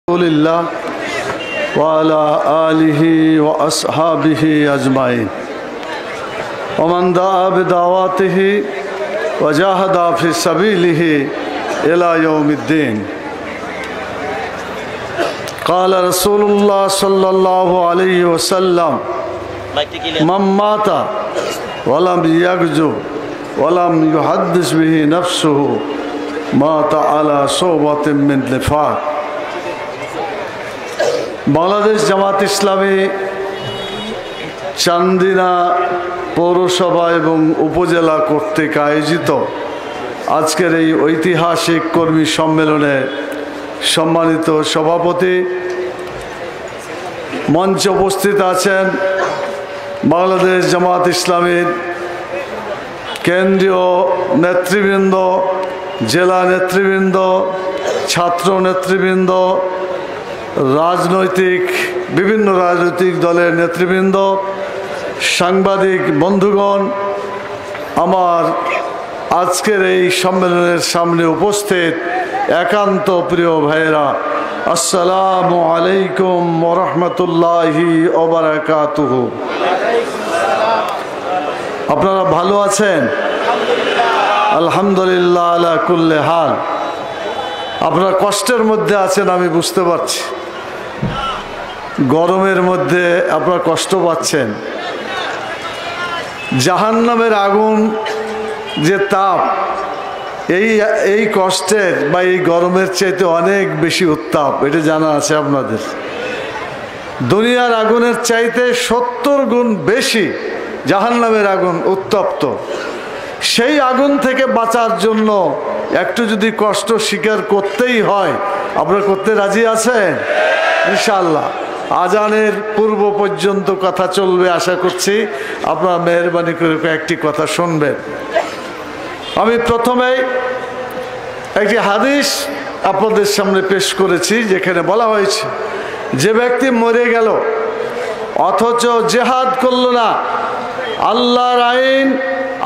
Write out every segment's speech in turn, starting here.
रसूलिल्लाह वाला आलिहि व अस्हाबिहि अजमाइन वमन दाअ बिदावतिहि व जाहदा फी सबीलिहि इला यौमिद्दीन। क़ाल रसूलुल्लाह सल्लल्लाहु अलैहि वसल्लम मन माता वलम यगजु वलम युहद्दिस बिहि नफ्सुहु माता अला सोबतिन मिन निफाक। বাংলাদেশ জামাত ইসলামী চান্দিনা পৌরসভা এবং উপজেলা কর্তৃক আয়োজিত আজকের এই ঐতিহাসিক কর্মী সম্মেলনে সম্মানিত সভাপতি, মঞ্চে উপস্থিত আছেন বাংলাদেশ জামাত ইসলামীর কেন্দ্রীয় নেতৃবৃন্দ, জেলা নেতৃবৃন্দ, ছাত্র নেতৃবৃন্দ, বিভিন্ন রাজনৈতিক দলের নেতৃবৃন্দ, সাংবাদিক বন্ধুগণ, আমার আজকের এই সম্মেলনের সামনে উপস্থিত একান্ত প্রিয় ভাইয়েরা, আসসালামু আলাইকুম ওয়া রাহমাতুল্লাহি ওয়া বারাকাতুহু। আপনারা ভালো আছেন? আলহামদুলিল্লাহ আলা কুল্লি হাল। আপনারা কষ্টের মধ্যে আছেন আমি বুঝতে পারছি, গরমের মধ্যে আপনারা কষ্ট পাচ্ছেন। জাহান্নামের আগুন যে তাপ, এই কষ্টের বা এই গরমের চাইতে অনেক বেশি উত্তাপ, এটা জানা আছে আপনাদের। দুনিয়ার আগুনের চাইতে 70 গুণ বেশি জাহান্নামের আগুন উত্তপ্ত। সেই আগুন থেকে বাঁচার জন্য একটু যদি কষ্ট স্বীকার করতেই হয়, আপনারা করতে রাজি আছেন? ইনশাআল্লাহ আজানের পূর্ব পর্যন্ত কথা চলবে, আশা করছি আপনারা মেহরবানি করে কয়েকটি কথা শুনবেন। আমি প্রথমেই একটি হাদিস আপনাদের সামনে পেশ করেছি, যেখানে বলা হয়েছে যে ব্যক্তি মরে গেল অথচ জেহাদ করল না, আল্লাহর আইন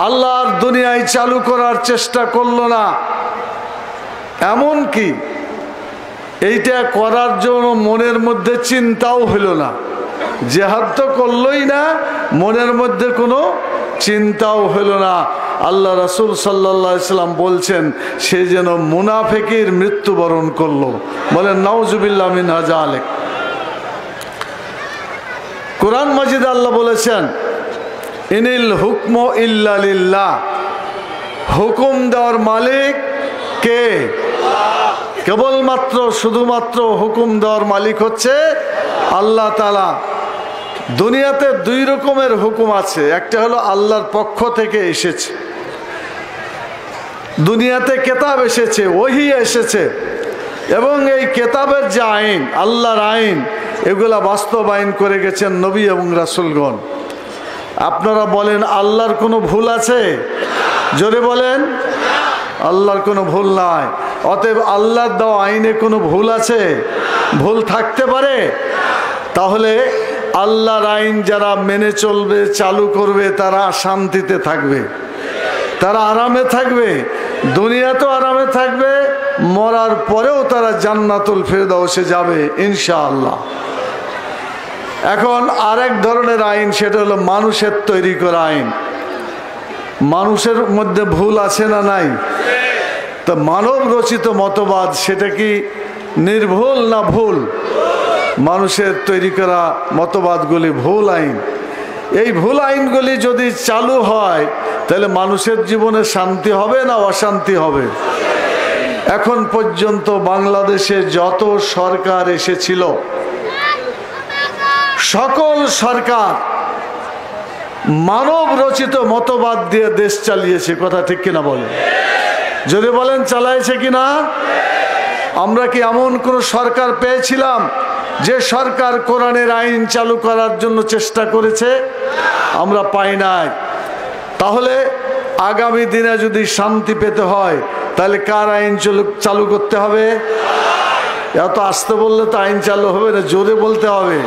আল্লাহর দুনিয়ায় চালু করার চেষ্টা করল না, এমনকি এইটা করার জন্য মনের মধ্যে চিন্তাও হইল না, জেহাদ তো করলই না, মনের মধ্যে কোনো চিন্তাও হইল না, আল্লাহ রাসূল সাল্লাল্লাহু আলাইহি সাল্লাম বলছেন সে যেন মুনাফিকের মৃত্যুবরণ করলো। বলেন নাউজুবিল্লাহ মিন যালিক। কোরআন মাজিদে আল্লাহ বলেছেন ইনিল হুকমু ইল্লা লিল্লাহ, হুকুম দেওয়ার মালিক কে? কেবলমাত্র শুধুমাত্র হুকুম দেওয়ার মালিক হচ্ছে আল্লাহ তাআলা। দুনিয়াতে দুই রকমের হুকুম আছে, একটা হলো আল্লাহর পক্ষ থেকে এসেছে, দুনিয়াতে কেতাব এসেছে, ওহী এসেছে, এবং এই কেতাবের যে আইন, আল্লাহর আইন, এগুলা বাস্তবায়ন করে গেছেন নবী এবং রাসূলগণ। আপনারা বলেন আল্লাহর কোনো ভুল আছে? জোরে বলেন। আল্লাহর কোনো ভুল নাই। অতএব আল্লাহর দেওয়া আইনে কোনো ভুল আছে? ভুল থাকতে পারে? তাহলে আল্লাহর আইন যারা মেনে চলবে, চালু করবে, তারা শান্তিতে থাকবে, তারা আরামে থাকবে, দুনিয়াতেও আরামে থাকবে, মরার পরেও তারা জান্নাতুল ফেরদাউসে যাবে ইনশাআল্লাহ। এখন আরেক ধরনের আইন, সেটা হলো মানুষের তৈরি করা আইন। মানুষের মধ্যে ভুল আছে না নাই? তো মানব রচিত মতবাদ সেটা কি নির্ভুল না ভুল? মানুষের তৈরি করা মতবাদগুলি ভুল আইন। এই ভুল আইনগুলি যদি চালু হয় তাহলে মানুষের জীবনে শান্তি হবে না অশান্তি হবে? এখন পর্যন্ত বাংলাদেশে যত সরকার এসেছিল, সকল সরকার মানব রচিত মতবাদ দিয়ে দেশ চালিয়েছে, কথা ঠিক কিনা বলেন? যদি বলেন চালাইছে কিনা? আমরা কি এমন কোন সরকার পেয়েছিলাম যে সরকার কোরআনের আইন চালু করার জন্য চেষ্টা করেছে? আমরা পাই নাই। তাহলে আগামী দিনে যদি শান্তি পেতে হয় তাহলে কার আইন চালু করতে হবে? এত আস্তে বললে তো আইন চালু হবে না, জোরে বলতে হবে।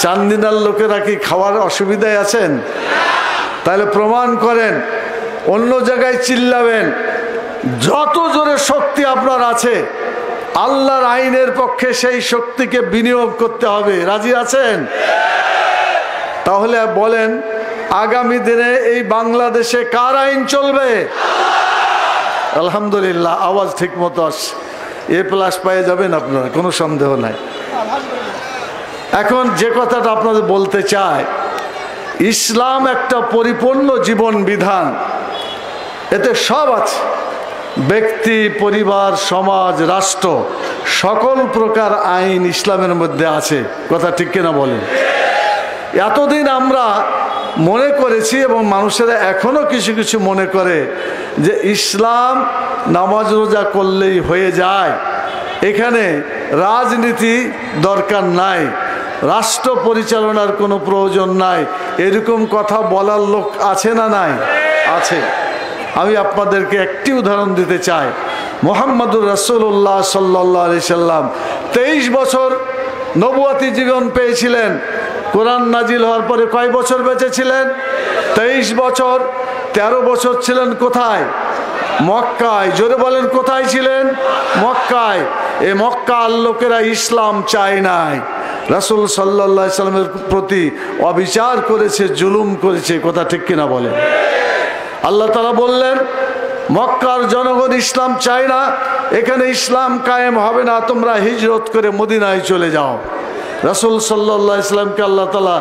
চান্দিনার লোকেরা কি খাওয়ার অসুবিধায় আছেন? তাহলে প্রমাণ করেন, অন্য জায়গায় চিল্লাবেন, যত জোরে শক্তি আপনার আছে আল্লাহর আইনের পক্ষে সেই শক্তিকে বিনিয়োগ করতে হবে। রাজি আছেন? তাহলে বলেন, আগামী দিনে এই বাংলাদেশে কার আইন চলবে? আলহামদুলিল্লাহ, আওয়াজ ঠিক মতো আসছে। A+ পেয়ে যাবেন আপনারা, কোনো সন্দেহ নাই। এখন যে কথাটা আপনাদের বলতে চাই, ইসলাম একটা পরিপূর্ণ জীবন বিধান, এতে সব আছে। ব্যক্তি, পরিবার, সমাজ, রাষ্ট্র, সকল প্রকার আইন ইসলামের মধ্যে আছে। কথা ঠিক কিনা বলেন? এতদিন আমরা মনে করেছি এবং মানুষেরা এখনো কিছু কিছু মনে করে যে ইসলাম নামাজ রোজা করলেই হয়ে যায়, এখানে রাজনীতি দরকার নাই, রাষ্ট্র পরিচালনার কোনো প্রয়োজন নাই। এরকম কথা বলার লোক আছে না নাই? আছে। আমি আপনাদেরকে একটি উদাহরণ দিতে চাই। মুহাম্মদুর রাসূলুল্লাহ সাল্লাল্লাহু আলাইহি সাল্লাম 23 বছর নবুয়তি জীবন পেয়েছিলেন। কোরআন নাজিল হওয়ার পরে কয় বছর বেঁচে ছিলেন? 23 বছর। 13 বছর ছিলেন কোথায়? মক্কায়। জোরে বলেন, কোথায় ছিলেন? মক্কায়। এই মক্কার লোকেরা ইসলাম চায় নাই, রাসূল সাল্লাল্লাহু আলাইহি সাল্লামের প্রতি অবিচার করেছে, জুলুম করেছে। কথা ঠিক কিনা বলেন? আল্লাহ তাআলা বললেন, মক্কার জনগণ ইসলাম চায় না, এখানে ইসলাম কায়েম হবে না, তোমরা হিজরত করে মদিনায় চলে যাও। রাসূল সাল্লাল্লাহু আলাইহি সাল্লামকে আল্লাহ তাআলা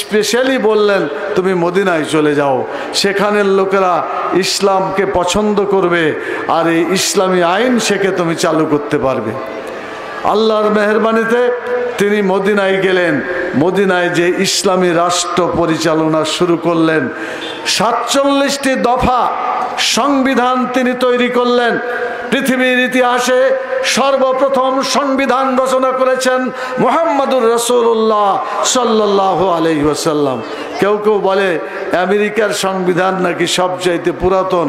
স্পেশালি বললেন, তুমি মদিনায় চলে যাও, সেখানের লোকেরা ইসলামকে পছন্দ করবে আর এই ইসলামী আইন শেখে তুমি চালু করতে পারবে। আল্লাহর মেহেরবানিতে তিনি মদিনায় গেলেন। মদিনায় যে ইসলামী রাষ্ট্র পরিচালনা শুরু করলেন, 47টি দফা সংবিধান তিনি তৈরি করলেন। পৃথিবীর ইতিহাসে সর্বপ্রথম সংবিধান রচনা করেছেন মুহাম্মদুর রাসূলুল্লাহ সাল্লাল্লাহু আলাইহি ওয়াসাল্লাম। কেউ কেউ বলে আমেরিকার সংবিধান নাকি সবচাইতে পুরাতন।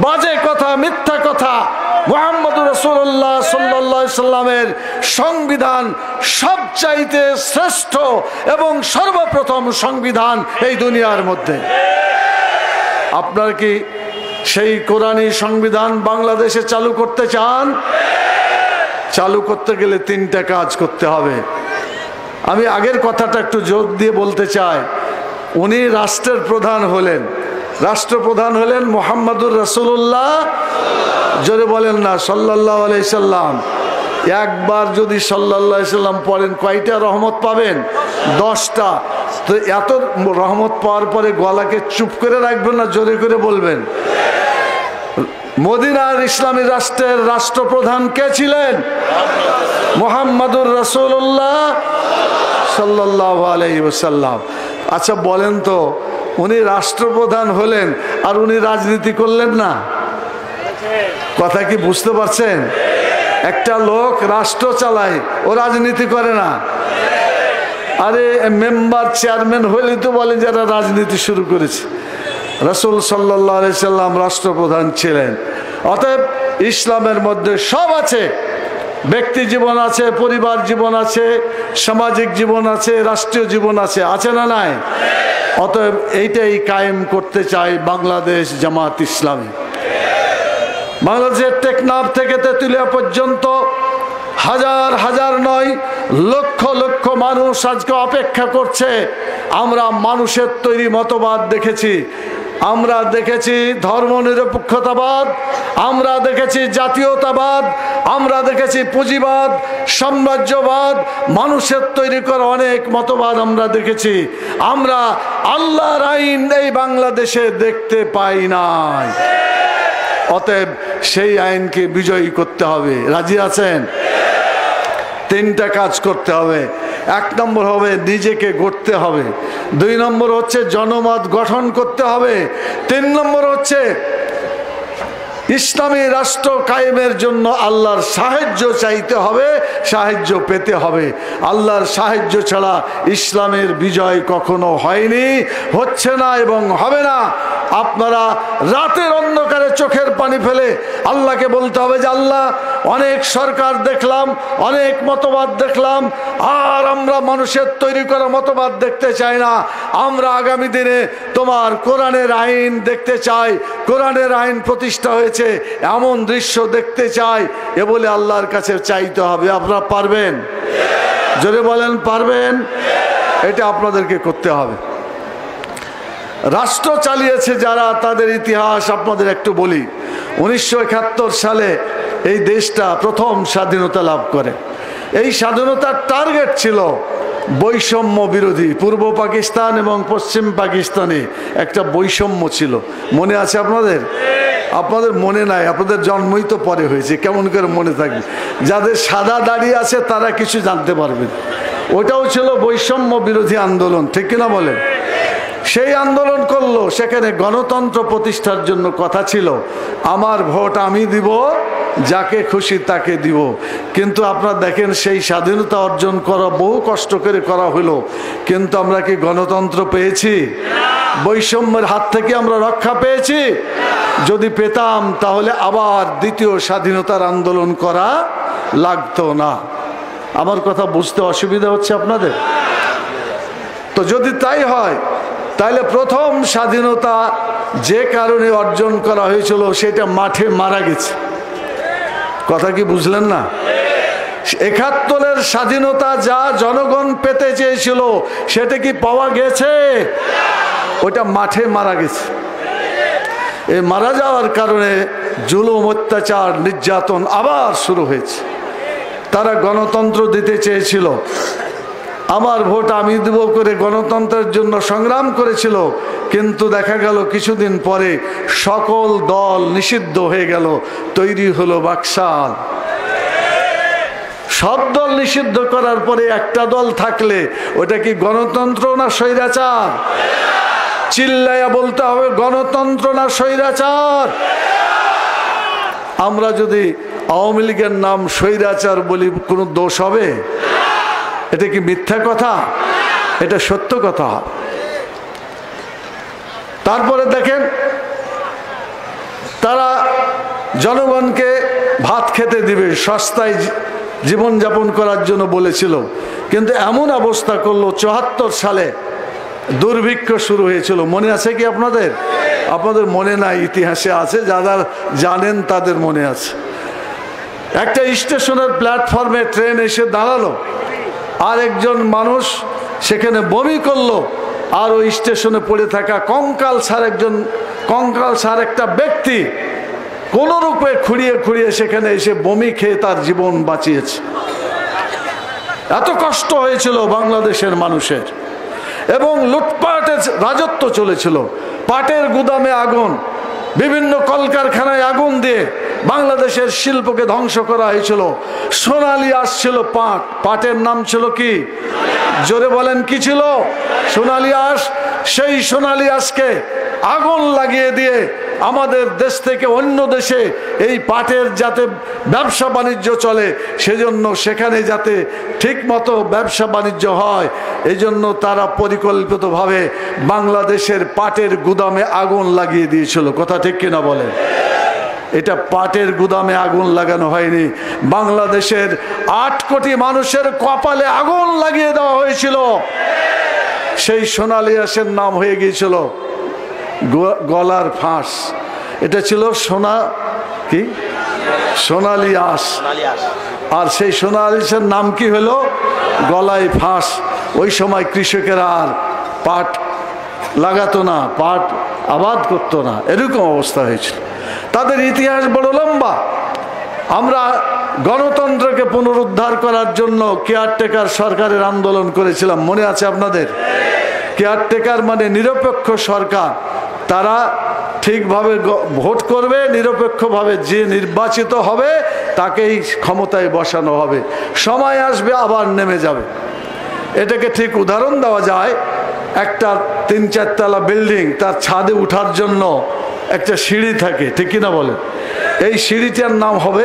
বাজে কথা, মিথ্যা কথা। মুহাম্মদুর রাসূলুল্লাহ সাল্লাল্লাহু আলাইহি সাল্লামের সংবিধান সবচাইতে শ্রেষ্ঠ এবং সর্বপ্রথম সংবিধান এই দুনিয়ার মধ্যে। আপনারা কি সেই কোরআনী সংবিধান বাংলাদেশে চালু করতে চান? চালু করতে গেলে 3টা কাজ করতে হবে। আমি আগের কথাটা একটু জোর দিয়ে বলতে চাই। উনি রাষ্ট্রের প্রধান হলেন। রাষ্ট্রপ্রধান হলেন মুহাম্মদুর রাসূলুল্লাহ, জোরে বলেন না, সাল্লাল্লাহু আলাইহি সাল্লাম। একবার যদি সাল্লাল্লাহু আলাইহি সাল্লাম পড়েন, কয়টা রহমত পাবেন? 10টা। তো এত রহমত পাওয়ার পরে গলাকে চুপ করে রাখবেন না, জোরে করে বলবেন। মদিনার ইসলামী রাষ্ট্রের রাষ্ট্রপ্রধান কে ছিলেন? মুহাম্মদুর রাসূলুল্লাহ সাল্লাল্লাহু আলাইহি ওয়াসাল্লাম। আচ্ছা বলেন তো, উনি রাষ্ট্রপ্রধান হলেন আর উনি রাজনীতি করলেন না? কথা কি বুঝতে পারছেন? একটা লোক রাষ্ট্র চালায়, ও রাজনীতি করে না। আরে মেম্বার, চেয়ারম্যান হলে তো বলে যারা রাজনীতি শুরু করেছে। রাসূল সাল্লাল্লাহু আলাইহি সাল্লাম রাষ্ট্রপ্রধান ছিলেন। অতএব ইসলামের মধ্যে সব আছে। ব্যক্তি জীবন আছে, পরিবার জীবন আছে, সামাজিক জীবন আছে, রাষ্ট্রীয় জীবন আছে। আছে না নাই? অতএব এইটাই কায়েম করতে চাই বাংলাদেশ জামাত ইসলামী। বাংলাদেশের টেকনাফ থেকে তেঁতুলিয়া পর্যন্ত হাজার হাজার নয়, লক্ষ লক্ষ মানুষ আজকে অপেক্ষা করছে। আমরা মানুষের তৈরি মতবাদ দেখেছি, আমরা দেখেছি ধর্মনিরপেক্ষতাবাদ, আমরা দেখেছি জাতীয়তাবাদ, আমরা দেখেছি পুঁজিবাদ, সাম্রাজ্যবাদ, মানুষের তৈরি করা অনেক মতবাদ আমরা দেখেছি। আমরা আল্লাহর আইন এই বাংলাদেশে দেখতে পাই নাই। অতএব সেই আইনকে বিজয়ী করতে হবে। রাজি আছেন? 3টা কাজ করতে হবে। 1 নম্বর হবে নিজেকে গড়তে হবে, 2 নম্বর হচ্ছে জনমত গঠন করতে হবে, 3 নম্বর হচ্ছে ইসলামী রাষ্ট্র কায়েমের জন্য আল্লাহর সাহায্য চাইতে হবে, সাহায্য পেতে হবে। আল্লাহর সাহায্য ছাড়া ইসলামের বিজয় কখনো হয়নি, হচ্ছে না এবং হবে না। আপনারা রাতের অন্ধকারে চোখের পানি ফেলে আল্লাহকে বলতে হবে যে আল্লাহ, অনেক সরকার দেখলাম, অনেক মতবাদ দেখলাম, আর আমরা মানুষের তৈরি করা মতবাদ দেখতে চাই না। আমরা আগামী দিনে তোমার কোরআনের আইন দেখতে চাই, কোরআনের আইন প্রতিষ্ঠা হয়েছে এমন দৃশ্য দেখতে চাই, এ বলে আল্লাহর কাছে চাইতে হবে। আপনারা পারবেন? জোরে বলেন, পারবেন? এটা আপনাদেরকে করতে হবে। রাষ্ট্র চালিয়েছে যারা, তাদের ইতিহাস আপনাদের একটু বলি। 1971 সালে এই দেশটা প্রথম স্বাধীনতা লাভ করে। এই স্বাধীনতার টার্গেট ছিল বৈষম্য বিরোধী। পূর্ব পাকিস্তান এবং পশ্চিম পাকিস্তানে একটা বৈষম্য ছিল, মনে আছে আপনাদের? আপনাদের মনে নাই, আপনাদের জন্মই তো পরে হয়েছে, কেমন করে মনে থাকবে? যাদের সাদা দাড়ি আছে তারা কিছু জানতে পারবেন। ওটাও ছিল বৈষম্য বিরোধী আন্দোলন, ঠিক কিনা বলেন? সেই আন্দোলন করলো, সেখানে গণতন্ত্র প্রতিষ্ঠার জন্য কথা ছিল আমার ভোট আমি দিব, যাকে খুশি তাকে দিব। কিন্তু আপনারা দেখেন, সেই স্বাধীনতা অর্জন করা বহু কষ্ট করে করা হলো, কিন্তু আমরা কি গণতন্ত্র পেয়েছি? বৈষম্যের হাত থেকে আমরা রক্ষা পেয়েছি? যদি পেতাম তাহলে আবার দ্বিতীয় স্বাধীনতার আন্দোলন করা লাগতো না। আমার কথা বুঝতে অসুবিধা হচ্ছে আপনাদের? তো যদি তাই হয়, তাহলে প্রথম স্বাধীনতা যে কারণে অর্জন করা হয়েছিল সেটা মাঠে মারা গেছে। কথা কি বুঝলেন না? 71-এর স্বাধীনতা যা জনগণ পেতে চেয়েছিল সেটা কি পাওয়া গেছে? ওটা মাঠে মারা গেছে। এই মারা যাওয়ার কারণে জুলুম, অত্যাচার, নির্যাতন আবার শুরু হয়েছে। তারা গণতন্ত্র দিতে চেয়েছিল, আমার ভোট আমি দেব করে গণতন্ত্রের জন্য সংগ্রাম করেছিল, কিন্তু দেখা গেল কিছুদিন পরে সকল দল নিষিদ্ধ হয়ে গেল, তৈরি হলো বাকশাল। সব দল নিষিদ্ধ করার পরে একটা দল থাকলে ওটা কি গণতন্ত্র না স্বৈরাচার? চিল্লাইয়া বলতে হবে, গণতন্ত্র না স্বৈরাচার? আমরা যদি আওয়ামী লীগের নাম স্বৈরাচার বলি, কোনো দোষ হবে? এটা কি মিথ্যা কথা? এটা সত্য কথা। তারপরে দেখেন, তারা জনগণকে ভাত খেতে দিবে, সস্তায় জীবনযাপন করার জন্য বলেছিল, কিন্তু এমন অবস্থা করলো 74 সালে দুর্ভিক্ষ শুরু হয়েছিল। মনে আছে কি আপনাদের? আপনাদের মনে নাই, ইতিহাসে আছে, যারা জানেন তাদের মনে আছে। একটা স্টেশনের প্ল্যাটফর্মে ট্রেন এসে দাঁড়ালো, আর একজন মানুষ সেখানে বমি করলো, আর ওই স্টেশনে পড়ে থাকা কঙ্কাল সার একটা ব্যক্তি কোন রূপে খুঁড়িয়ে খুঁড়িয়ে সেখানে এসে বমি খেয়ে তার জীবন বাঁচিয়েছে। এত কষ্ট হয়েছিল বাংলাদেশের মানুষের। এবং লুটপাটের রাজত্ব চলেছিল। পাটের গুদামে আগুন, বিভিন্ন কলকারখানায় আগুন দিয়ে বাংলাদেশের শিল্পকে ধ্বংস করা হয়েছিল। সোনালী আঁশ ছিল পাট, পাটের নাম ছিল কি? জোরে বলেন, কি ছিল? সোনালী আঁশ। সেই সোনালী আঁশকে আগুন লাগিয়ে দিয়ে আমাদের দেশ থেকে অন্য দেশে এই পাটের যাতে ব্যবসা বাণিজ্য চলে, সেজন্য সেখানে যাতে ঠিক মতো ব্যবসা বাণিজ্য হয়, এই জন্য তারা পরিকল্পিতভাবে বাংলাদেশের পাটের গুদামে আগুন লাগিয়ে দিয়েছিল। কথা ঠিক কিনা বলেন? এটা পাটের গুদামে আগুন লাগানো হয়নি, বাংলাদেশের 8 কোটি মানুষের কপালে আগুন লাগিয়ে দেওয়া হয়েছিল। সেই সোনালী আঁশের নাম হয়ে গিয়েছিল গলার ফাঁস। এটা ছিল সোনালী আঁশ। আর সেই সোনালী আঁশের নাম কি হলো? গলায় ফাঁস। ওই সময় কৃষকেরা আর পাট লাগাতো না, পাট আবাদ করতো না, এরকম অবস্থা হয়েছিল। তাদের ইতিহাস বড় লম্বা। আমরা গণতন্ত্রকে পুনরুদ্ধার করার জন্য কেয়ারটেকার সরকারের আন্দোলন করেছিলাম, মনে আছে আপনাদের? কেয়ারটেকার মানে নিরপেক্ষ সরকার। তারা ঠিকভাবে ভোট করবে, নিরপেক্ষভাবে যে নির্বাচিত হবে তাকেই ক্ষমতায় বসানো হবে, সময় আসবে আবার নেমে যাবে। এটাকে ঠিক উদাহরণ দেওয়া যায়, একটা 3-4 তলা বিল্ডিং, তার ছাদে উঠার জন্য একটা সিঁড়ি থাকে, ঠিক কিনা বলে? এই সিঁড়িটার নাম হবে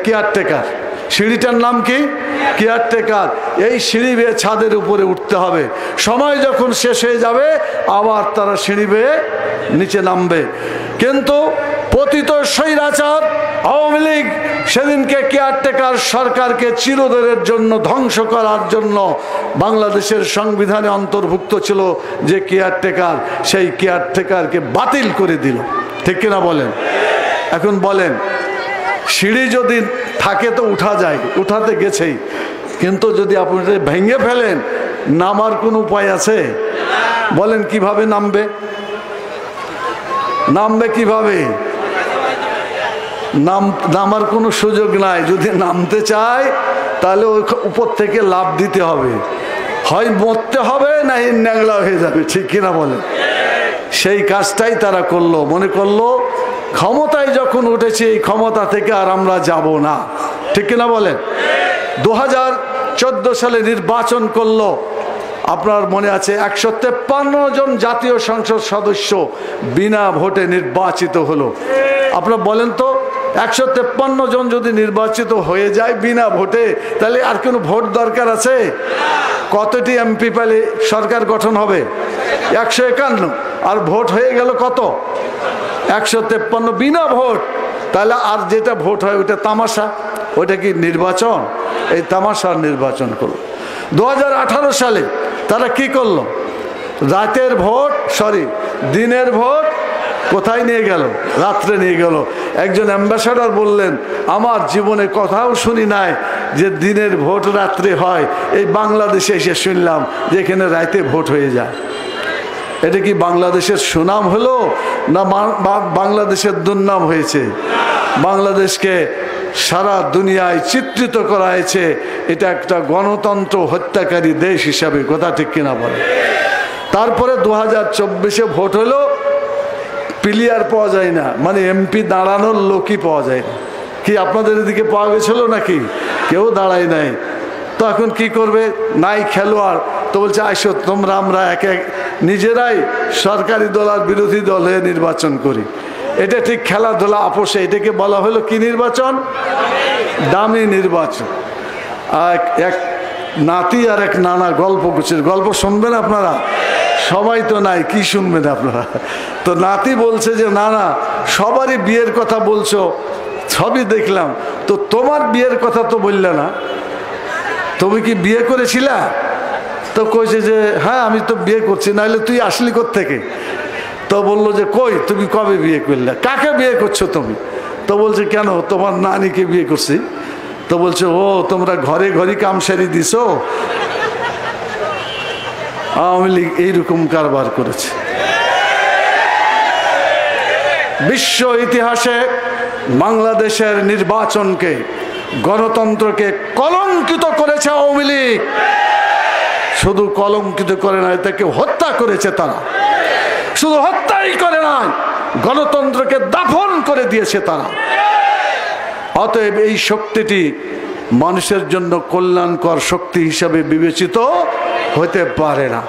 কেয়ারটেকার। সিঁড়িটার নাম কি? কেয়ারটেকার। এই সিঁড়ি বেয়ে ছাদের উপরে উঠতে হবে। সময় যখন শেষ হয়ে যাবে আবার তারা সিঁড়ি বেয়ে নিচে নামবে। কিন্তু পতিত স্বৈরাচার আওয়ামী লীগ সেদিনকে কেয়ারটেকার সরকারকে চিরদিনের জন্য ধ্বংস করার জন্য বাংলাদেশের সংবিধানে অন্তর্ভুক্ত ছিল যে কেয়ারটেকার, সেই কেয়ারটেকারকে বাতিল করে দিল। ঠিক কিনা বলেন? এখন বলেন, সিঁড়ি যদি থাকে তো উঠা যায়, উঠাতে গেছেই, কিন্তু যদি আপনি ভেঙে ফেলেন নামার কোনো উপায় আছে? বলেন কিভাবে নামবে? নামবে কিভাবে? নামার কোনো সুযোগ নাই। যদি নামতে চায় তাহলে ওই উপর থেকে লাফ দিতে হবে, হয় মরতে হবে না ন্যাংলা হয়ে যাবে। ঠিক কিনা বলেন? সেই কাজটাই তারা করলো। মনে করলো ক্ষমতায় যখন উঠেছে এই ক্ষমতা থেকে আর আমরা যাব না। ঠিক কিনা বলেন? 2014 সালে নির্বাচন করলো। আপনার মনে আছে 153 জন জাতীয় সংসদ সদস্য বিনা ভোটে নির্বাচিত হলো। আপনারা বলেন তো, 153 জন যদি নির্বাচিত হয়ে যায় বিনা ভোটে, তাহলে আর কোনো ভোট দরকার আছে? কতটি এমপি পেলে সরকার গঠন হবে? 151। আর ভোট হয়ে গেল কত? 153 বিনা ভোট। তাহলে আর যেটা ভোট হয় ওটা তামাশা। ওইটা কি নির্বাচন? এই তামাশার নির্বাচন করলো। 2018 সালে তারা কি করলো? রাতের ভোট, দিনের ভোট কোথায় নিয়ে গেল? রাত্রে নিয়ে গেল। একজন অ্যাম্বাসাডার বললেন, আমার জীবনে কথাও শুনি নাই যে দিনের ভোট রাত্রে হয়। এই বাংলাদেশে এসে শুনলাম যে এখানে রাতে ভোট হয়ে যায়। এটা কি বাংলাদেশের সুনাম হলো না বাংলাদেশের দুর্নাম হয়েছে? বাংলাদেশকে সারা দুনিয়ায় চিত্রিত করা হয়েছে এটা একটা গণতন্ত্র হত্যাকারী দেশ হিসাবে। কথা ঠিক কিনা বলে? তারপরে 2024-এ ভোট হলো, প্লেয়ার পাওয়া যায় না, মানে এমপি দাঁড়ানোর লোকই পাওয়া যায় না। কি আপনাদের এদিকে পাওয়া গেছিল নাকি? কেউ দাঁড়ায় নাই। তো এখন কি করবে? নাই খেলোয়াড়। তো বলছে আইসো তোমরা, আমরা নিজেরাই সরকারি দল আর বিরোধী দল হয়ে নির্বাচন করি। এটা ঠিক খেলাধুলা আপোষে। এটাকে বলা হলো কি নির্বাচন? দামি নির্বাচন। এক নাতি আর এক নানা গল্প করছে। গল্প শুনবেন আপনারা? সবাই তো নাই, কি শুনবেন আপনারা? তো নাতি বলছে যে না না, সবারই বিয়ের কথা বলছো, সবই দেখলাম, তো তোমার বিয়ের কথা তো বললে না, তুমি কি বিয়ে করেছিলা? তো কইছে যে হ্যাঁ আমি তো বিয়ে করছি। নাহলে তুই আসলি কোত্থেকে? তো বললো যে কই তুমি কবে বিয়ে করলে? কাকে বিয়ে করছো তুমি? তো বলছে কেন, তোমার নানিকে বিয়ে করছি। তো বলছে ও তোমরা ঘরে ঘরে কাম সারি দিছো। আওয়ামী লীগ এইরকম কারবার করেছে। বিশ্ব ইতিহাসে বাংলাদেশের নির্বাচনকে, গণতন্ত্রকে কলঙ্কিত করেছে আওয়ামী লীগ। শুধু কলঙ্কিত করে নাই, তাকে হত্যা করেছে তারা। শুধু হত্যাই করে নাই, গণতন্ত্রকে দাফন করে দিয়েছে তারা। অতএব এই শক্তিটি মানুষের জন্য কল্যাণকর শক্তি হিসাবে বিবেচিত হতে পারে না।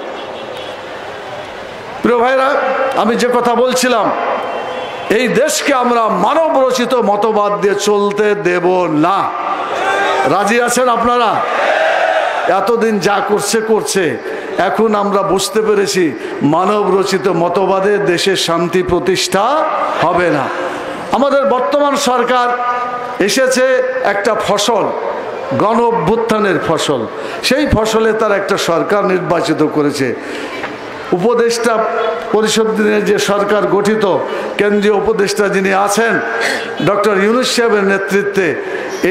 প্রিয় ভাইরা, আমি যে কথা বলছিলাম, এই দেশকে আমরা মানব রচিত মতবাদ দিয়ে চলতে দেব না। রাজি আছেন আপনারা? এতদিন যা করছে, এখন আমরা বুঝতে পেরেছি মানব রচিত মতবাদে দেশের শান্তি প্রতিষ্ঠা হবে না। আমাদের বর্তমান সরকার এসেছে একটা ফসল, গণ অভ্যুত্থানের ফসল। সেই ফসলে তার একটা সরকার নির্বাচিত করেছে। উপদেষ্টা পরিষদ দিনে যে সরকার গঠিত, কেন্দ্রীয় উপদেষ্টা যিনি আছেন ডক্টর ইউনূস সাহেবের নেতৃত্বে,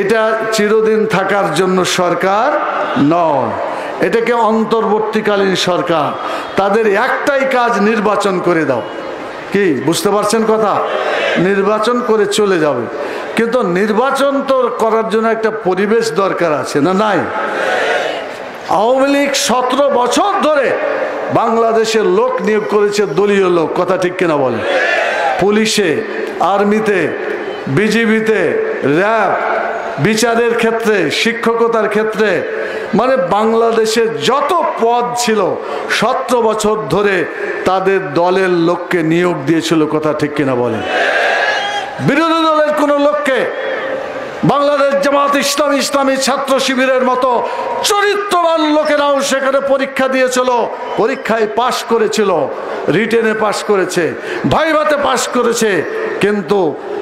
এটা চিরদিন থাকার জন্য সরকার নয়, এটাকে অন্তর্বর্তীকালীন সরকার। তাদের একটাই কাজ, নির্বাচন করে দাও। কি বুঝতে পারছেন কথা? নির্বাচন করে চলে যাবে। কিন্তু নির্বাচন তো করার জন্য একটা পরিবেশ দরকার আছে না? নাই। আওয়ামী লীগ 17 বছর ধরে বাংলাদেশের লোক নিয়োগ করেছে, দলীয় লোক। কথা ঠিক কিনা বলে? পুলিশে, আর্মিতে, বিজিবিতে, র্যাব, বিচারের ক্ষেত্রে, শিক্ষকতার ক্ষেত্রে, মানে বাংলাদেশের যত পদ ছিল 17 বছর ধরে তাদের দলের লোককে নিয়োগ দিয়েছিল। কথা ঠিক কিনা বলে? বিরোধী দলের কোন লোককে বাংলাদেশ জামাত ইসলামী, ইসলামী ছাত্র শিবিরের মতো চরিত্রবান লোকেরাও সেখানে পরীক্ষা দিয়েছিল, পরীক্ষায় পাশ করেছিল, রিটেনে পাশ করেছে, ভাইভাতে পাশ করেছে। কিন্তু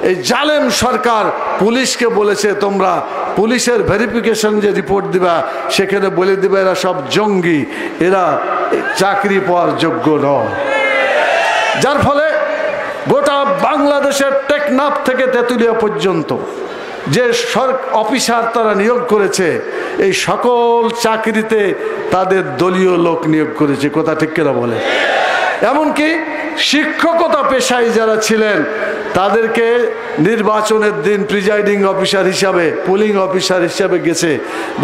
এই জালেম সরকার পুলিশকে বলেছে, তোমরা পুলিশের ভেরিফিকেশন যে রিপোর্ট দিবা সেখানে বলে দিবে এরা সব জঙ্গি, এরা চাকরি পাওয়ার যোগ্য নয়। যার ফলে গোটা বাংলাদেশের টেকনাফ থেকে তেঁতুলিয়া পর্যন্ত যে অফিসার তারা নিয়োগ করেছে, এই সকল চাকরিতে তাদের দলীয় লোক নিয়োগ করেছে। কথা ঠিক কিনা বলে? এমনকি শিক্ষকতা পেশায় যারা ছিলেন তাদেরকে নির্বাচনের দিন প্রিজাইডিং অফিসার হিসাবে, পুলিং অফিসার হিসাবে গেছে,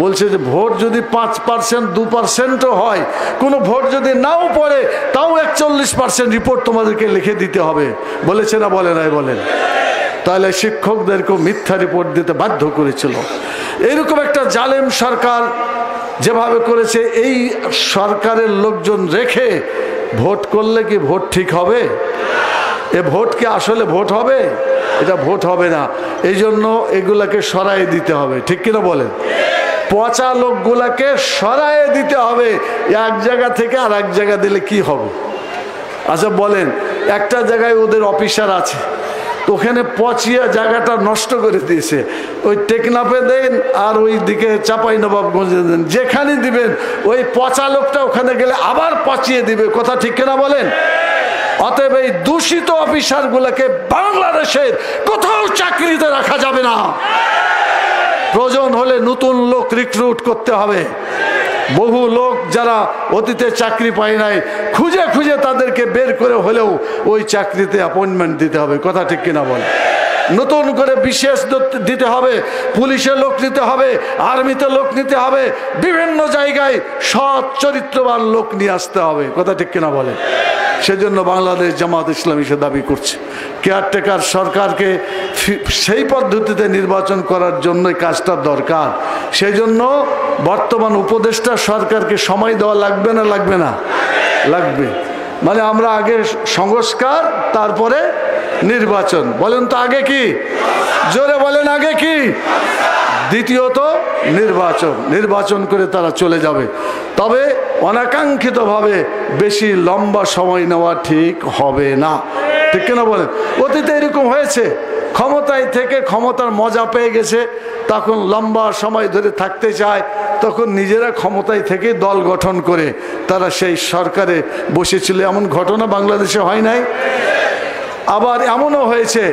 বলছে যে ভোট যদি 5%, 2%ও হয়, কোনো ভোট যদি নাও পড়ে তাও 41% রিপোর্ট তোমাদেরকে লিখে দিতে হবে। বলেছে না বলে নাই? বলেন। তাহলে শিক্ষকদেরকেও মিথ্যা রিপোর্ট দিতে বাধ্য করেছিল। এরকম একটা জালেম সরকার যেভাবে করেছে, এই সরকারের লোকজন রেখে ভোট করলে কি ভোট ঠিক হবে? এ ভোট কি আসলে ভোট হবে? এটা ভোট হবে না। এই জন্য এগুলাকে সরাই দিতে হবে। ঠিক কিনা বলেন? পচা লোকগুলাকে সরাই দিতে হবে। এক জায়গা থেকে আর এক জায়গা দিলে কি হবে? আচ্ছা বলেন, একটা জায়গায় ওদের অফিসার আছে, ওখানে পচিয়া জায়গাটা নষ্ট করে দিয়েছে, ওই টেকনাফে দেন আর ওই দিকে চাঁপাইনবাবগঞ্জে দেন, যেখানে দিবেন ওই পচা লোকটা ওখানে গেলে আবার পচিয়ে দিবে। কথা ঠিক কিনা বলেন? অতএব এই দূষিত অফিসার গুলাকে বাংলাদেশের কোথাও চাকরিতে রাখা যাবে না। প্রয়োজন হলে নতুন লোক রিক্রুট করতে হবে। বহু লোক যারা অতীতে চাকরি পায় নাই, খুঁজে খুঁজে তাদেরকে বের করে হলেও ওই চাকরিতে অ্যাপয়েন্টমেন্ট দিতে হবে। কথা ঠিক কিনা বলে? নতুন করে বিশেষ দিতে হবে, পুলিশে লোক নিতে হবে, আর্মিতে লোক নিতে হবে, বিভিন্ন জায়গায় সৎ চরিত্রবান লোক নিয়ে আসতে হবে। কথা ঠিক কিনা বলে? সেজন্য বাংলাদেশ জামাত ইসলামী সে দাবি করছে কেয়ারটেকার সরকারকে সেই পদ্ধতিতে নির্বাচন করার জন্য কাজটা দরকার। সেই জন্য বর্তমান উপদেষ্টা সরকারকে সময় দেওয়া লাগবে না? লাগবে না? লাগবে। মানে আমরা আগে সংস্কার, তারপরে নির্বাচন। বলেন তো আগে কি? জোরে বলেন, আগে কি? দ্বিতীয়ত নির্বাচন। নির্বাচন করে তারা চলে যাবে। তবে অনাকাঙ্ক্ষিতভাবে বেশি লম্বা সময় নেওয়া ঠিক হবে না। ঠিক কিনা বলেন? অতীতে এরকম হয়েছে, ক্ষমতায় থেকে ক্ষমতার মজা পেয়ে গেছে, তখন লম্বা সময় ধরে থাকতে চায়, তখন নিজেরা ক্ষমতায় থেকে দল গঠন করে তারা সেই সরকারে বসেছিল। এমন ঘটনা বাংলাদেশে হয় নাই? আবার এমনও হয়েছে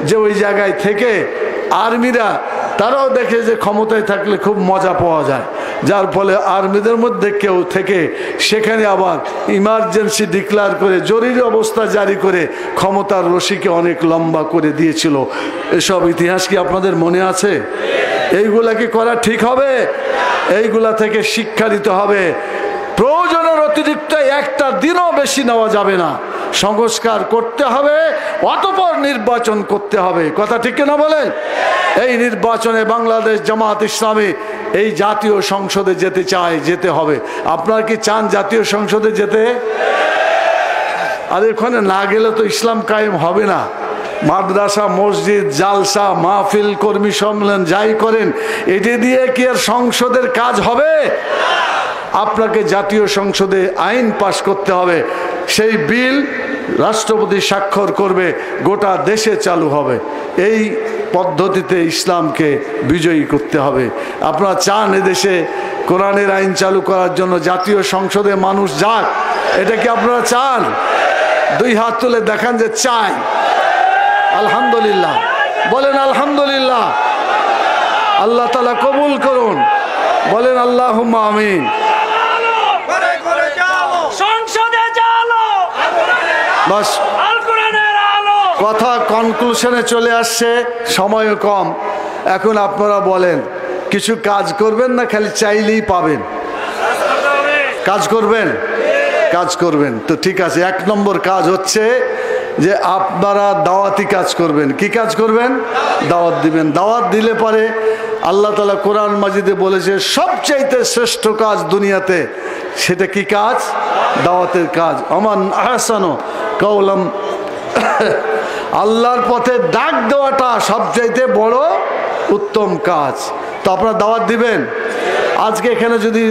যে ওই জায়গায় থেকে আর্মিরা তারাও দেখে যে ক্ষমতায় থাকলে খুব মজা পাওয়া যায়, যার ফলে আর্মিদের মধ্যে কেউ থেকে সেখানে আবার ইমার্জেন্সি ডিক্লেয়ার করে জরুরি অবস্থা জারি করে ক্ষমতার রশিকে অনেক লম্বা করে দিয়েছিল। এসব ইতিহাস কি আপনাদের মনে আছে? এইগুলা কি করা ঠিক হবে? এইগুলা থেকে শিক্ষা দিতে হবে। প্রয়োজনের অতিরিক্ত একটা দিনও বেশি নেওয়া যাবে না। সংস্কার করতে হবে, অতঃপর নির্বাচন করতে হবে। কথা ঠিক না বলেন? এই নির্বাচনে বাংলাদেশ জামাত ইসলামী এই জাতীয় সংসদে যেতে চায়, যেতে হবে। আপনারা কি চান জাতীয় সংসদে যেতে? আর এখানে না গেলে তো ইসলাম কায়েম হবে না। মাদ্রাসা, মসজিদ, জালসা, মাহফিল, কর্মী সম্মেলন যাই করেন, এটি দিয়ে কি আর সংসদের কাজ হবে? আপনাকে জাতীয় সংসদে আইন পাশ করতে হবে, সেই বিল রাষ্ট্রপতি স্বাক্ষর করবে, গোটা দেশে চালু হবে। এই পদ্ধতিতে ইসলামকে বিজয়ী করতে হবে। আপনারা চান এদেশে কোরআনের আইন চালু করার জন্য জাতীয় সংসদে মানুষ যাক? এটা কি আপনারা চান? দুই হাত তুলে দেখান যে চাই। আলহামদুলিল্লাহ বলেন, আলহামদুলিল্লাহ। আল্লাহ তাআলা কবুল করুন, বলেন আল্লাহুম্মা আমিন। বাস, কথা কনক্লুশনে চলে আসছে, সময়ও কম। এখন আপনারা বলেন, কিছু কাজ করবেন না খালি চাইলেই পাবেন? কাজ করবেন? কাজ করবেন তো ঠিক আছে। এক নম্বর কাজ হচ্ছে যে আপনারা দাওয়াতি কাজ করবেন। কি কাজ করবেন? দাওয়াত দিবেন। দাওয়াত দিলে পরে আল্লাহ তাআলা কোরআন মাজিদে বলেছে সবচাইতে শ্রেষ্ঠ কাজ দুনিয়াতে, সেটা কি কাজ? দাওয়াতের কাজ। আমান আহসানু কাওলাম, আল্লাহর পথে ডাক দেওয়াটা সবচাইতে বড় উত্তম কাজ। তো আপনারা দাওয়াত দিবেন। আজকে এখানে যদি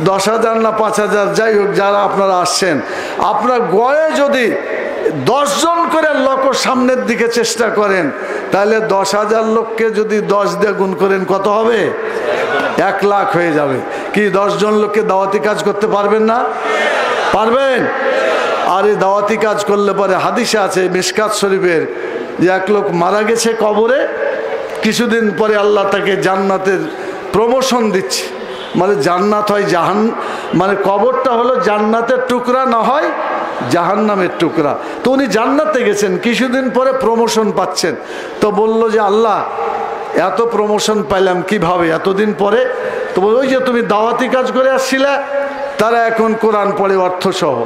10,000 না 5,000 যাই হোক যারা আপনারা আসছেন, আপনার গড়ে যদি 10 জন করে লোক সামনের দিকে চেষ্টা করেন, তাহলে 10,000 লোককে যদি 10 দিয়ে গুণ করেন কত হবে? 1 লাখ হয়ে যাবে। কি 10 জন লোককে দাওয়াতি কাজ করতে পারবেন না? পারবেন। আর এই দাওয়াতি কাজ করলে পরে হাদিসে আছে মিশকাত শরীফের, যে এক লোক মারা গেছে কবরে, কিছুদিন পরে আল্লাহ তাকে জান্নাতের প্রমোশন দিচ্ছে। মানে জান্নাত হয় মানে কবরটা হলো জান্নাতের টুকরা, না হয় জাহান্নামের টুকরা। তো উনি জান্নাতে গেছেন, কিছুদিন পরে প্রমোশন পাচ্ছেন। তো বলল যে আল্লাহ, এত প্রমোশন পাইলাম কিভাবে এতদিন পরে? তো ওই যে তুমি দাওয়াতি কাজ করে আসছিলে, তারা এখন কোরআন পড়ে অর্থসহ,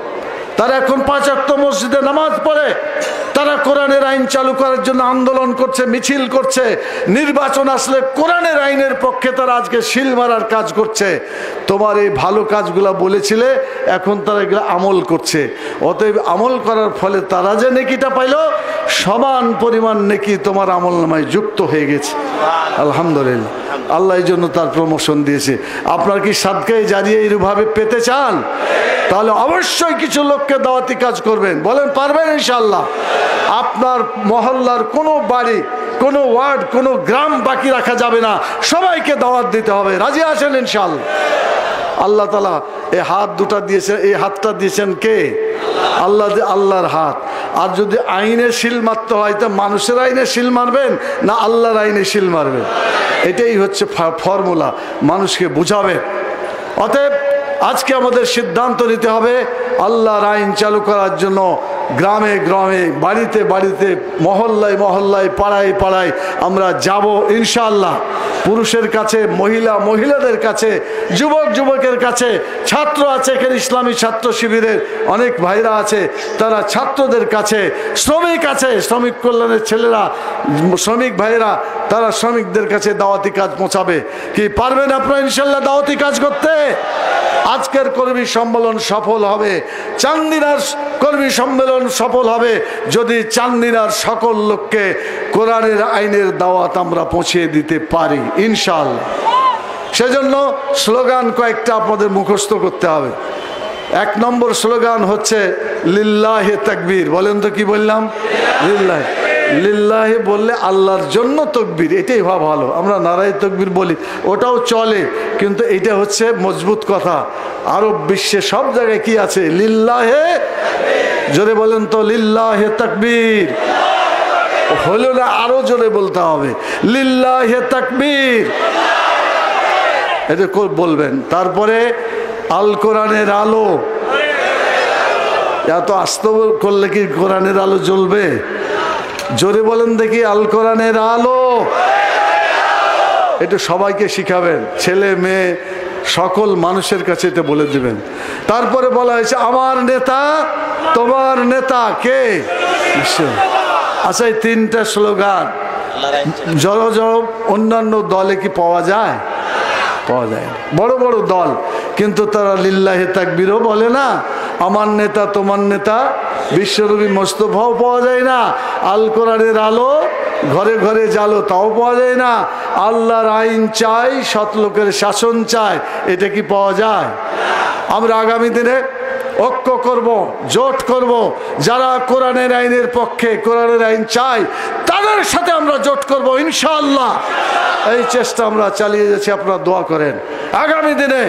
তারা এখন 5 ওয়াক্ত মসজিদে নামাজ পড়ে, তারা কোরআনের আইন চালু করার জন্য আন্দোলন করছে, মিছিল করছে, নির্বাচন আসলে কোরআনের আইনের পক্ষে তারা আজকে শিল মারার কাজ করছে। তোমার এই ভালো কাজগুলা বলেছিলে, এখন তারা এগুলো আমল করছে। অতএব আমল করার ফলে তারা যে নেকিটা পাইল, সমান পরিমাণ নেকি তোমার আমল নামায় যুক্ত হয়ে গেছে। আলহামদুলিল্লাহ, আল্লাহ এই জন্য তার প্রমোশন দিয়েছে। আপনার কি সাদকায়ে জারিয়া এইভাবে পেতে চান? তাহলে অবশ্যই কিছু লোককে দাওয়াতি কাজ করবেন। বলেন পারবেন ইনশাআল্লাহ? আপনার মহল্লার কোনো বাড়ি, কোনো ওয়ার্ড, কোনো গ্রাম বাকি রাখা যাবে না, সবাইকে দাওয়াত দিতে হবে। রাজি আছেন ইনশাআল্লাহ? আল্লাহ তাআলা এই হাত দুটা দিয়েছেন, এই হাতটা দিয়েছেন কে? আল্লাহ। আল্লাহর হাত। আর যদি আইনে শিল মারতে হয়, তো মানুষের আইনে শিল মারবেন না আল্লাহর আইনে শিল মারবেন? এটাই হচ্ছে ফর্মুলা, মানুষকে বুঝাবে। অতএব আজকে আমাদের সিদ্ধান্ত নিতে হবে আল্লাহর আইন চালু করার জন্য। গ্রামে গ্রামে, বাড়িতে বাড়িতে, মহল্লায় মহল্লায়, পাড়ায় পাড়ায় আমরা যাব ইনশাআল্লাহ। পুরুষের কাছে, মহিলাদের কাছে, যুবক যুবকের কাছে, ছাত্র আছে এখানে, ইসলামী ছাত্র শিবিরের অনেক ভাইরা আছে, তারা ছাত্রদের কাছে, শ্রমিক আছে, শ্রমিক কল্যাণের ছেলেরা, শ্রমিক ভাইরা, তারা শ্রমিকদের কাছে দাওয়াতি কাজ পৌঁছাবে। কি পারবেন আপনারা ইনশাআল্লাহ দাওয়াতি কাজ করতে? আজকের কর্মী সম্মেলন সফল হবে, চান্দিনার কর্মী সম্মেলন সফল হবে যদি চান্দিনার সকল লোককে কোরআনের আইনের দাওয়াত আমরা পৌঁছে দিতে পারি ইনশাআল্লাহ। সেজন্য স্লোগান কয়েকটা আপনাদের মুখস্থ করতে হবে। 1 নম্বর স্লোগান হচ্ছে লিল্লাহে তাকবীর। বলেন তো কি বললাম? লিল্লাহে। লিল্লাহে বললে আল্লাহর জন্য তকবীর, এটাই ভালো। আমরা নারায়ে তকবীর বলি, ওটাও চলে, কিন্তু এটা হচ্ছে মজবুত কথা। আরব বিশ্বে সব জায়গায় কি আছে? লিল্লাহে। জোরে বলেন তো, লিল্লাহে তাকবীর। হলো না, আরো জোরে বলতে হবে, লিল্লাহে তাকবীর। এটা বলবেন। তারপরে আল কোরআনের আলো। এত আস্তে করলে কি কোরআনের আলো জ্বলবে? জোরে বলেন দেখি, আল কোরআনের আলো। এটা সবাইকে শিখাবেন, ছেলে মেয়ে সকল মানুষের কাছে এটা বলে দিবেন। তারপরে বলা হয়েছে আমার নেতা তোমার নেতা কে? আচ্ছা, এই 3টা স্লোগান জড়ো জড়ো অন্যান্য দলে কি পাওয়া যায়? পাওয়া যায় না। বড় বড় দল, কিন্তু তারা লিল্লাহে তাকবীরও বলে না, আমার নেতা তোমার নেতা বিশ্বনবী মোস্তফাও পাওয়া যায় না, আল কোরআনের আলো ঘরে ঘরে জালো তাও পাওয়া যায় না, আল্লাহর আইন চাই, সৎ লোকের শাসন চাই, এটা কি পাওয়া যায়? আমরা আগামী দিনে ঐক্য করব, জোট করব, যারা কোরআনের আইনের পক্ষে, কোরআনের আইন চাই, তাদের সাথে আমরা জোট করব ইনশাআল্লাহ। এই চেষ্টা আমরা চালিয়ে যাচ্ছি, আপনারা দোয়া করেন। আগামী দিনে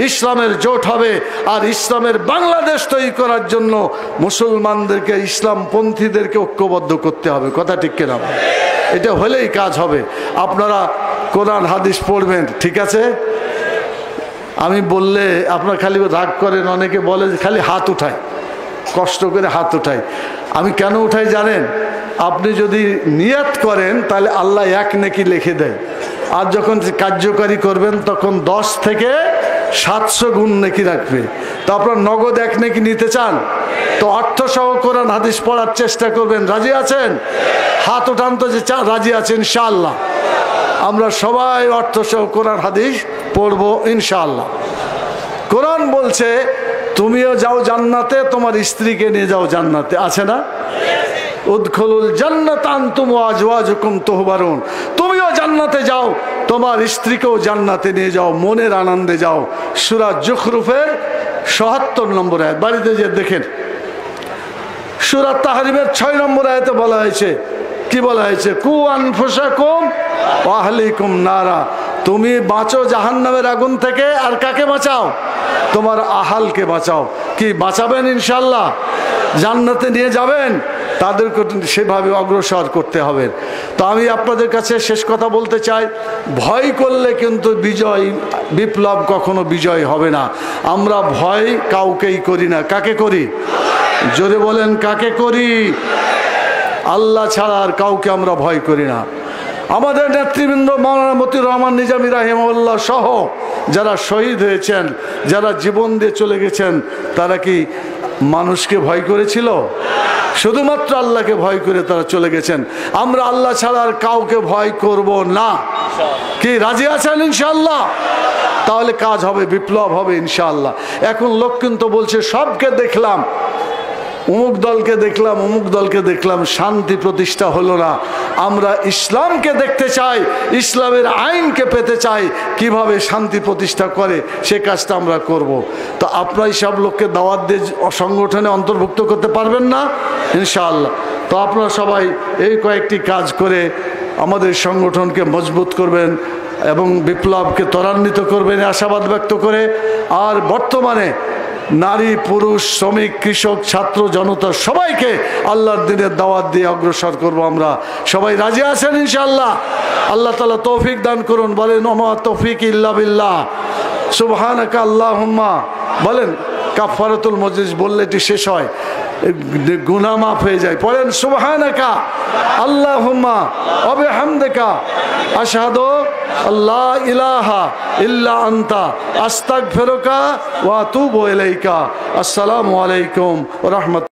ইসলামের জোট হবে, আর ইসলামের বাংলাদেশ তৈরি করার জন্য মুসলমানদেরকে, ইসলামপন্থীদেরকে ঐক্যবদ্ধ করতে হবে। কথা ঠিক কিনা? এটা হলেই কাজ হবে। আপনারা কোরআন হাদিস পড়বেন, ঠিক আছে? আমি বললে আপনারা খালি রাগ করেন, অনেকে বলে যে খালি হাত উঠায়, কষ্ট করে হাত উঠায়। আমি কেন উঠাই জানেন? আপনি যদি নিয়ত করেন তাহলে আল্লাহ 1 নেকি লিখে দেয়, আর যখন কার্যকারী করবেন তখন 10 থেকে 700 গুণ নেকি রাখবে। তো আপনার নগদ 1 নেকি নিতে চান তো অর্থ সহ কোরআন হাদিস পড়ার চেষ্টা করবেন। রাজি আছেন? হাত উঠান তো যে রাজি আছেন ইনশাআল্লাহ। আমরা সবাই অর্থ সহ কোরআন হাদিস পড়বো ইনশাআল্লাহ। কোরআন বলছে তুমিও যাও জান্নাতে, তোমার স্ত্রীকে নিয়ে যাও জান্নাতে, আছে না? উদখুলুল জান্নাত আনতুম ওয়া আজওয়াজুকুম তুহবারুন। তুমিও জান্নাতে যাও, তোমার স্ত্রীকেও জান্নাতে নিয়ে যাও, মনের আনন্দে যাও। সূরা যুখরুফের ৭৭ নম্বর আয়াত, বাড়িতে যে দেখেন। সূরা তাহরিমের ৬ নম্বর আয়াতে বলা হয়েছে, কি বলা হয়েছে? কু আনফুসাকুম ওয়া আহলিকুম নারা, তুমি বাঁচো জাহান্নামের আগুন থেকে, আর কাকে বাঁচাও? তোমার আহালকে বাঁচাও। কি বাঁচাবেন? ইনশাআল্লাহ জান্নাতে নিয়ে যাবেন, তাদেরকে সেভাবে অগ্রসর করতে হবে। তো আমি আপনাদের কাছে শেষ কথা বলতে চাই, ভয় করলে কিন্তু বিজয়, বিপ্লব কখনো বিজয় হবে না। আমরা ভয় কাউকেই করি না। কাকে করি? জোরে বলেন, কাকে করি? আল্লাহ ছাড়া আর কাউকে আমরা ভয় করি না। আমাদের নেতৃবৃন্দ মাওলানা মতিউর রহমান নিজামী রাহিমাহুল্লাহ সহ যারা শহীদ হয়েছেন, যারা জীবন দিয়ে চলে গেছেন, তারা কি মানুষকে ভয় করেছিল? শুধুমাত্র আল্লাহকে ভয় করে তারা চলে গেছেন। আমরা আল্লাহ ছাড়া আর কাউকে ভয় করব না। কি রাজি আছেন ইনশাআল্লাহ? তাহলে কাজ হবে, বিপ্লব হবে ইনশাআল্লাহ। এখন লোক কিন্তু বলছে সবকে দেখলাম, অমুক দলকে দেখলাম, অমুক দলকে দেখলাম, শান্তি প্রতিষ্ঠা হলো না। আমরা ইসলামকে দেখতে চাই, ইসলামের আইনকে পেতে চাই, কিভাবে শান্তি প্রতিষ্ঠা করে সে কাজটা আমরা করব। তো আপনারা সব লোককে দাওয়াত দিয়ে সংগঠনে অন্তর্ভুক্ত করতে পারবেন না ইনশাআল্লাহ। তো আপনারা সবাই এই কয়েকটি কাজ করে আমাদের সংগঠনকে মজবুত করবেন এবং বিপ্লবকে ত্বরান্বিত করবেন আশাবাদ ব্যক্ত করে। আর বর্তমানে নারী, পুরুষ, শ্রমিক, কৃষক, ছাত্র, জনতা সবাইকে আল্লাহর দিনের দাওয়াত দিয়ে অগ্রসর করব। আমরা সবাই রাজি আছেন ইনশাআল্লাহ? আল্লাহ তাআলা তৌফিক দান করুন। বলেন ওমা তৌফিক ইল্লা বিল্লাহ, সুবহানাকা আল্লাহুম্মা। বলেন কাফারাতুল মজলিস বললে এটি শেষ হয়, গুনাহ মাফ হয়ে যায়। পড়েন সুবহানাকা আল্লাহুম্মা ওয়া বিহামদিকা আশহাদু আল্লা ইলাহা ইল্লা আনতা আস্তাগফিরুকা ওয়া আতুবু ইলাইকা। আসসালামু আলাইকুম ওয়া রাহমাতুল্লাহ।